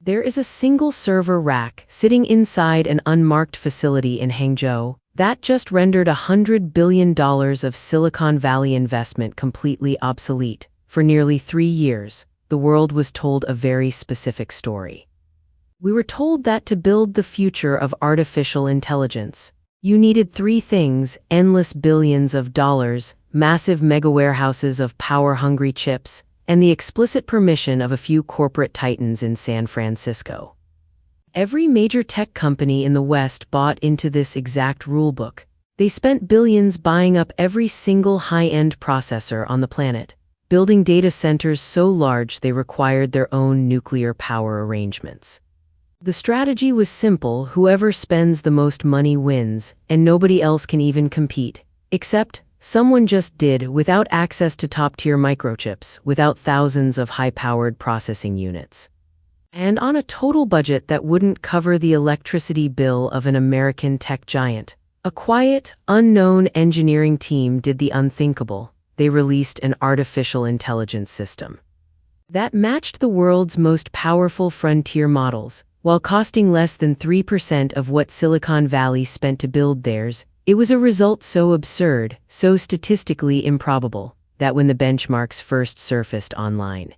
There is a single server rack sitting inside an unmarked facility in Hangzhou that just rendered $100 billion of Silicon Valley investment completely obsolete. For nearly 3 years, the world was told a very specific story. We were told that to build the future of artificial intelligence, you needed 3 things: endless billions of dollars, massive mega-warehouses of power-hungry chips, and the explicit permission of a few corporate titans in San Francisco. Every major tech company in the West bought into this exact rulebook. They spent billions buying up every single high-end processor on the planet, building data centers so large they required their own nuclear power arrangements. The strategy was simple: whoever spends the most money wins, and nobody else can even compete. Except, someone just did, without access to top-tier microchips, without thousands of high-powered processing units. And on a total budget that wouldn't cover the electricity bill of an American tech giant. A quiet, unknown engineering team did the unthinkable. They released an artificial intelligence system that matched the world's most powerful frontier models, while costing less than 3% of what Silicon Valley spent to build theirs. It was a result so absurd, so statistically improbable, that when the benchmarks first surfaced online,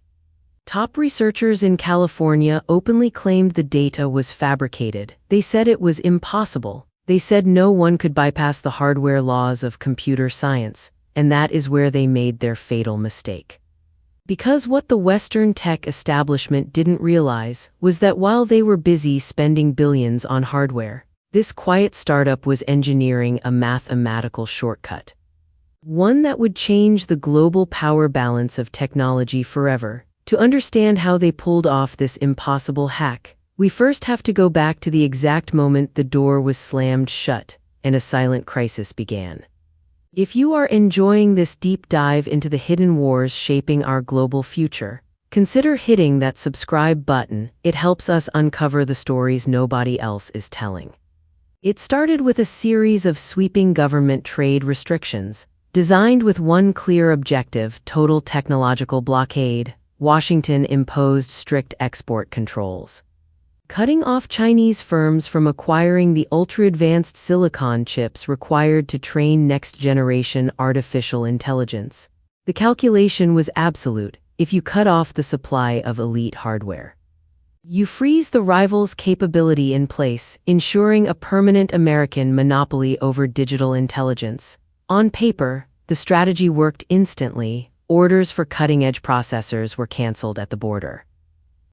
top researchers in California openly claimed the data was fabricated. They said it was impossible. They said no one could bypass the hardware laws of computer science, and that is where they made their fatal mistake. Because what the Western tech establishment didn't realize was that while they were busy spending billions on hardware, this quiet startup was engineering a mathematical shortcut. One that would change the global power balance of technology forever. To understand how they pulled off this impossible hack, we first have to go back to the exact moment the door was slammed shut and a silent crisis began. If you are enjoying this deep dive into the hidden wars shaping our global future, consider hitting that subscribe button. It helps us uncover the stories nobody else is telling. It started with a series of sweeping government trade restrictions, designed with one clear objective: total technological blockade. Washington imposed strict export controls, cutting off Chinese firms from acquiring the ultra-advanced silicon chips required to train next-generation artificial intelligence. The calculation was absolute: if you cut off the supply of elite hardware, you freeze the rival's capability in place, ensuring a permanent American monopoly over digital intelligence. On paper, the strategy worked instantly. Orders for cutting-edge processors were canceled at the border.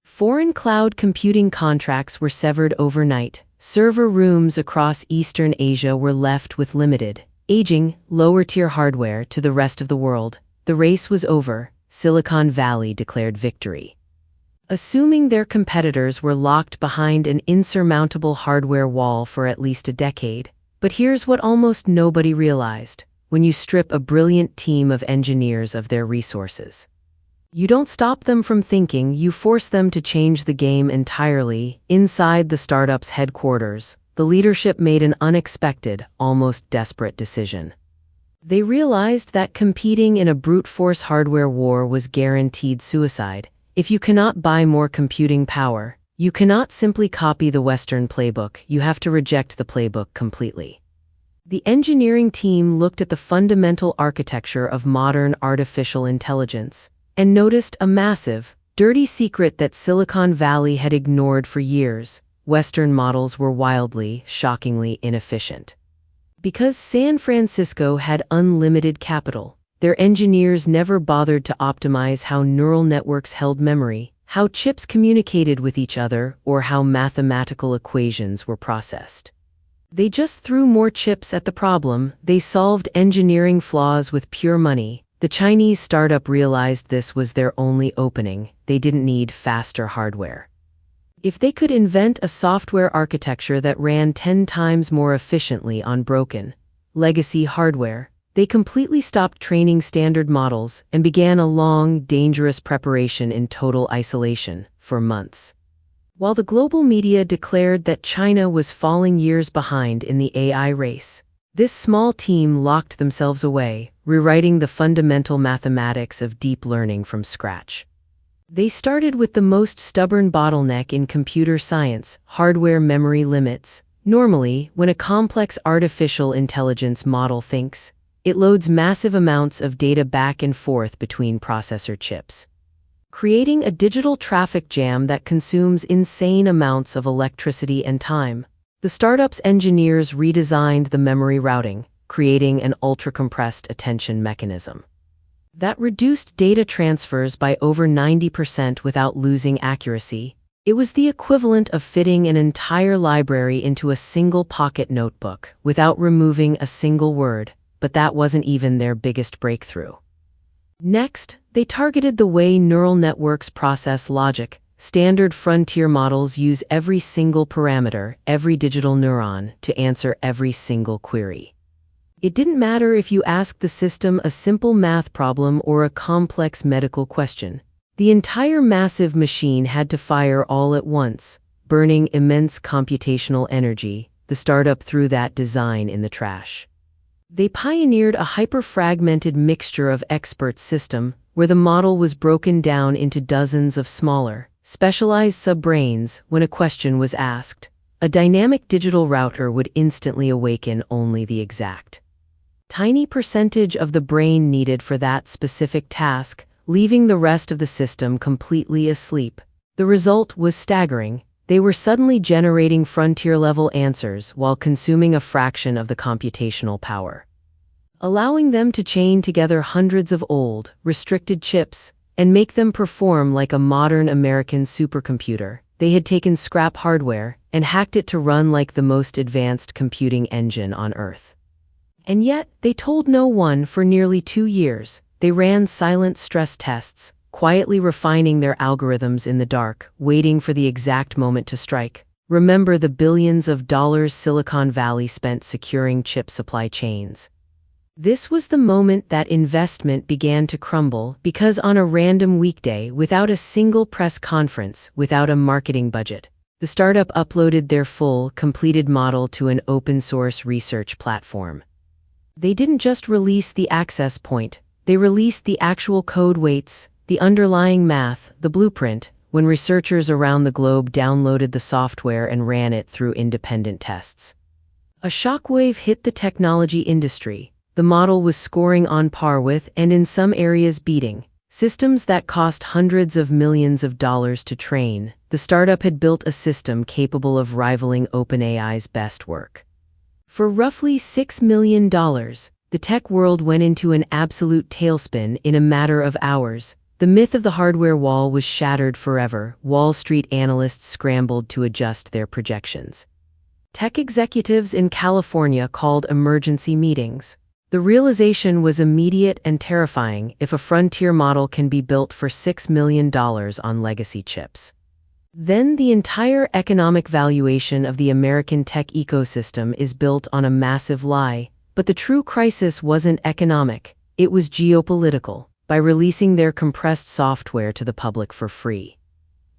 Foreign cloud computing contracts were severed overnight. Server rooms across Eastern Asia were left with limited, aging, lower-tier hardware to the rest of the world. The race was over. Silicon Valley declared victory, assuming their competitors were locked behind an insurmountable hardware wall for at least a decade. But here's what almost nobody realized. When you strip a brilliant team of engineers of their resources, you don't stop them from thinking, you force them to change the game entirely. Inside the startup's headquarters, the leadership made an unexpected, almost desperate decision. They realized that competing in a brute force hardware war was guaranteed suicide. If you cannot buy more computing power, you cannot simply copy the Western playbook. You have to reject the playbook completely. The engineering team looked at the fundamental architecture of modern artificial intelligence and noticed a massive, dirty secret that Silicon Valley had ignored for years. Western models were wildly, shockingly inefficient. Because San Francisco had unlimited capital, their engineers never bothered to optimize how neural networks held memory, how chips communicated with each other, or how mathematical equations were processed. They just threw more chips at the problem. They solved engineering flaws with pure money. The Chinese startup realized this was their only opening. They didn't need faster hardware. If they could invent a software architecture that ran 10 times more efficiently on broken, legacy hardware, they completely stopped training standard models and began a long, dangerous preparation in total isolation for months. While the global media declared that China was falling years behind in the AI race, this small team locked themselves away, rewriting the fundamental mathematics of deep learning from scratch. They started with the most stubborn bottleneck in computer science: hardware memory limits. Normally, when a complex artificial intelligence model thinks, it loads massive amounts of data back and forth between processor chips, creating a digital traffic jam that consumes insane amounts of electricity and time. The startup's engineers redesigned the memory routing, creating an ultra-compressed attention mechanism that reduced data transfers by over 90% without losing accuracy. It was the equivalent of fitting an entire library into a single pocket notebook without removing a single word, but that wasn't even their biggest breakthrough. Next, they targeted the way neural networks process logic. Standard frontier models use every single parameter, every digital neuron, to answer every single query. It didn't matter if you asked the system a simple math problem or a complex medical question. The entire massive machine had to fire all at once, burning immense computational energy. The startup threw that design in the trash. They pioneered a hyper-fragmented mixture of expert system, where the model was broken down into dozens of smaller, specialized subbrains. When a question was asked, a dynamic digital router would instantly awaken only the exact tiny percentage of the brain needed for that specific task, leaving the rest of the system completely asleep. The result was staggering. They were suddenly generating frontier-level answers while consuming a fraction of the computational power, allowing them to chain together hundreds of old, restricted chips and make them perform like a modern American supercomputer. They had taken scrap hardware and hacked it to run like the most advanced computing engine on Earth. And yet, they told no one for nearly 2 years. They ran silent stress tests, quietly refining their algorithms in the dark, waiting for the exact moment to strike. Remember the billions of dollars Silicon Valley spent securing chip supply chains. This was the moment that investment began to crumble, because on a random weekday, without a single press conference, without a marketing budget, the startup uploaded their full, completed model to an open-source research platform. They didn't just release the access point, they released the actual code weights, the underlying math, the blueprint. When researchers around the globe downloaded the software and ran it through independent tests, a shockwave hit the technology industry. The model was scoring on par with, and in some areas beating, systems that cost hundreds of millions of dollars to train. The startup had built a system capable of rivaling OpenAI's best work. For roughly $6 million, the tech world went into an absolute tailspin in a matter of hours. The myth of the hardware wall was shattered forever. Wall Street analysts scrambled to adjust their projections. Tech executives in California called emergency meetings. The realization was immediate and terrifying: if a frontier model can be built for $6 million on legacy chips, then the entire economic valuation of the American tech ecosystem is built on a massive lie. But the true crisis wasn't economic, it was geopolitical. By releasing their compressed software to the public for free,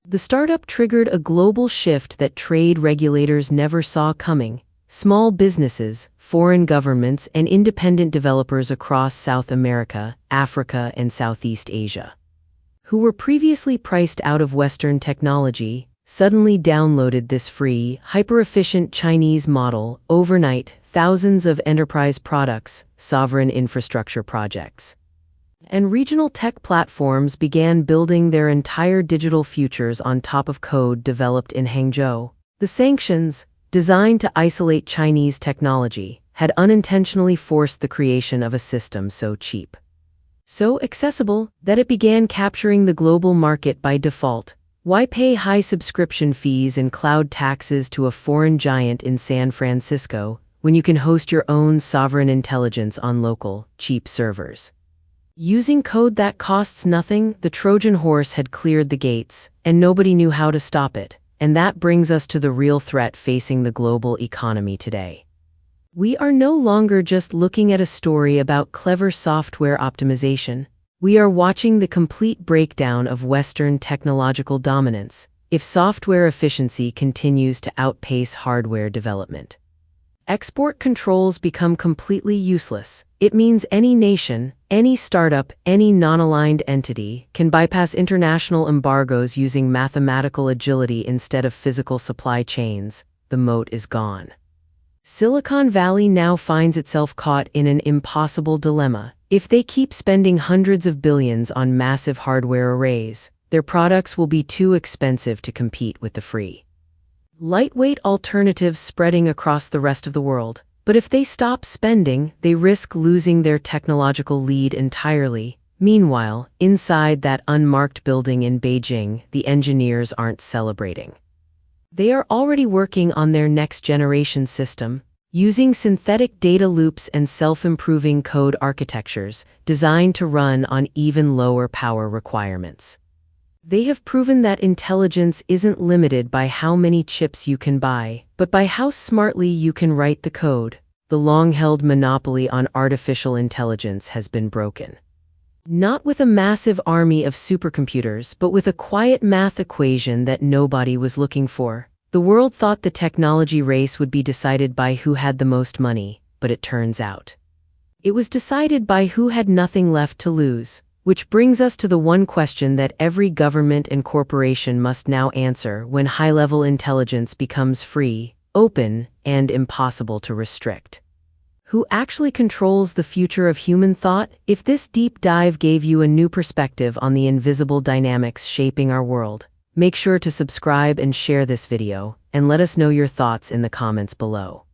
the startup triggered a global shift that trade regulators never saw coming. Small businesses, foreign governments, and independent developers across South America, Africa, and Southeast Asia, who were previously priced out of Western technology, suddenly downloaded this free, hyper-efficient Chinese model. Overnight, thousands of enterprise products, sovereign infrastructure projects, and regional tech platforms began building their entire digital futures on top of code developed in Hangzhou. The sanctions, designed to isolate Chinese technology, had unintentionally forced the creation of a system so cheap, so accessible, that it began capturing the global market by default. Why pay high subscription fees and cloud taxes to a foreign giant in San Francisco when you can host your own sovereign intelligence on local, cheap servers? Using code that costs nothing, the Trojan horse had cleared the gates, and nobody knew how to stop it. And that brings us to the real threat facing the global economy today. We are no longer just looking at a story about clever software optimization. We are watching the complete breakdown of Western technological dominance if software efficiency continues to outpace hardware development. export controls become completely useless. It means any nation, any startup, any non-aligned entity can bypass international embargoes using mathematical agility instead of physical supply chains. The moat is gone. Silicon Valley now finds itself caught in an impossible dilemma. If they keep spending hundreds of billions on massive hardware arrays, their products will be too expensive to compete with the free, lightweight alternatives spreading across the rest of the world. But if they stop spending, they risk losing their technological lead entirely. Meanwhile, inside that unmarked building in Beijing, the engineers aren't celebrating. They are already working on their next-generation system, using synthetic data loops and self-improving code architectures designed to run on even lower power requirements. They have proven that intelligence isn't limited by how many chips you can buy, but by how smartly you can write the code. The long-held monopoly on artificial intelligence has been broken. Not with a massive army of supercomputers, but with a quiet math equation that nobody was looking for. The world thought the technology race would be decided by who had the most money, but it turns out it was decided by who had nothing left to lose. Which brings us to the one question that every government and corporation must now answer when high-level intelligence becomes free, open, and impossible to restrict. Who actually controls the future of human thought? If this deep dive gave you a new perspective on the invisible dynamics shaping our world, make sure to subscribe and share this video, and let us know your thoughts in the comments below.